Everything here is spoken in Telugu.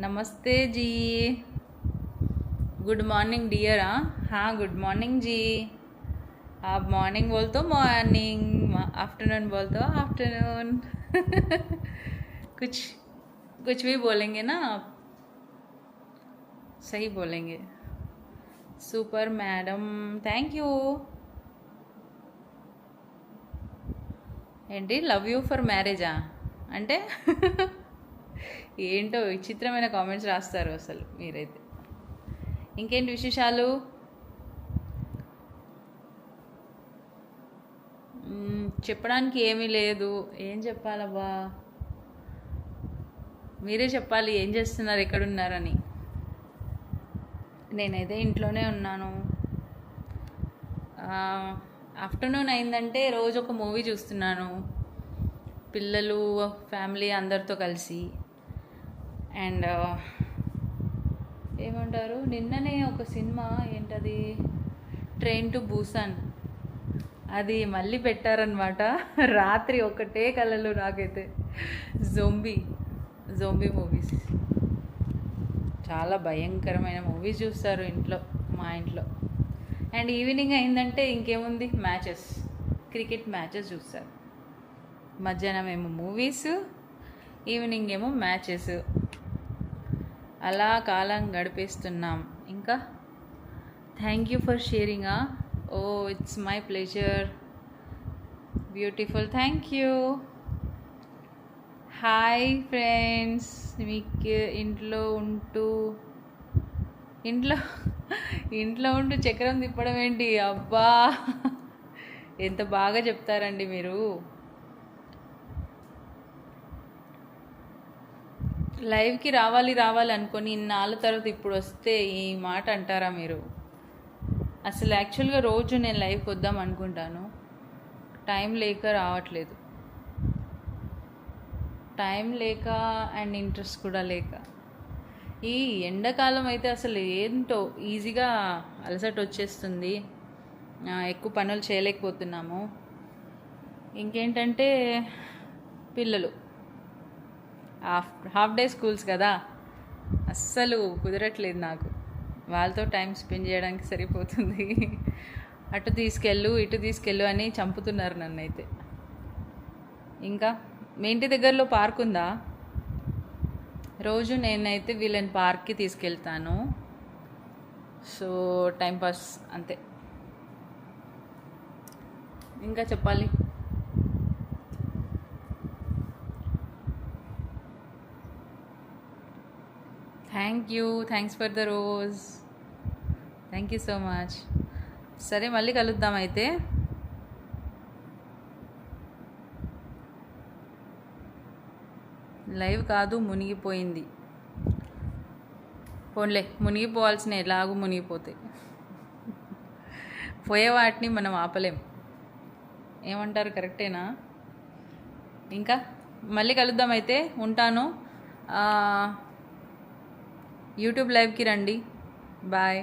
नमस्ते जी। Good morning dear. हाँ गुड मॉर्निंग जी। आप मॉर्निंग बोल तो मॉर्निंग, आफ्टरनून बोल तो आफ्टरनून। कुछ कुछ भी बोलेंगे ना आप, सही बोलेंगे। Super madam, thank you. ఏంటి లవ్ యూ ఫర్ మ్యారేజా అంటే? ఏంటో విచిత్రమైన కామెంట్స్ రాస్తారు అసలు మీరైతే. ఇంకేంటి విశేషాలు? చెప్పడానికి ఏమీ లేదు. ఏం చెప్పాలబ్బా, మీరే చెప్పాలి ఏం చేస్తున్నారు, ఎక్కడున్నారని. నేనైతే ఇంట్లోనే ఉన్నాను. ఆఫ్టర్నూన్ అయిందంటే రోజు ఒక మూవీ చూస్తున్నాను, పిల్లలు ఫ్యామిలీ అందరితో కలిసి. అండ్ ఏమంటారు, నిన్ననే ఒక సినిమా, ఏంటది, ట్రైన్ టు బూసాన్, అది మళ్ళీ పెట్టారనమాట. రాత్రి ఒకటే కళలు నాకైతే. జోంబీ మూవీస్, చాలా భయంకరమైన మూవీస్ చూస్తారు ఇంట్లో, మా ఇంట్లో. అండ్ ఈవినింగ్ అయిందంటే ఇంకేముంది, మ్యాచెస్, క్రికెట్ మ్యాచెస్ చూస్తారు. మధ్యాహ్నం ఏమో మూవీస్, ఈవినింగ్ ఏమో మ్యాచెస్. అలా కాలం గడిపేస్తున్నాం. ఇంకా thank you for sharing. Oh it's my pleasure, beautiful, thank you. Hi friends. మీకు ఇంట్లో ఉంటూ చక్రం తిప్పడం ఏంటి అబ్బా, ఎంత బాగా చెప్తారండి మీరు. లైవ్కి రావాలి అనుకొని ఇన్నాళ్ళ తర్వాత ఇప్పుడు వస్తే ఈ మాట అంటారా మీరు? అసలు యాక్చువల్గా రోజు నేను లైవ్కి వద్దాం అనుకుంటాను, టైం లేక రావట్లేదు. టైం లేక అండ్ ఇంట్రెస్ట్ కూడా లేక. ఈ ఎండాకాలం అయితే అసలు ఏంటో ఈజీగా అలసట వచ్చేస్తుంది, ఎక్కువ పనులు చేయలేకపోతున్నాము. ఇంకేంటంటే పిల్లలు హాఫ్ డే స్కూల్స్ కదా, అస్సలు కుదరట్లేదు నాకు. వాళ్ళతో టైం స్పెండ్ చేయడానికి సరిపోతుంది. అటు తీసుకెళ్ళు ఇటు తీసుకెళ్ళు అని చంపుతున్నారు నన్ను అయితే. ఇంకా మీ ఇంటి దగ్గరలో పార్క్ ఉందా? రోజు నేనైతే వీళ్ళని పార్క్కి తీసుకెళ్తాను. సో టైంపాస్ అంతే. ఇంకా చెప్పాలి. Thanks for the rose, thank you so much. సరే మళ్ళీ కలుద్దాం అయితే. లైవ్ కాదు, మునిగిపోయింది. పోన్లే, మునిగిపోవాల్సిన ఎలాగూ మునిగిపోతాయి. పోయే వాటిని మనం ఆపలేం. ఏమంటారు, కరెక్టేనా? ఇంకా మళ్ళీ కలుద్దాం అయితే. ఉంటాను. యూట్యూబ్ లైవ్కి రండి. బాయ్.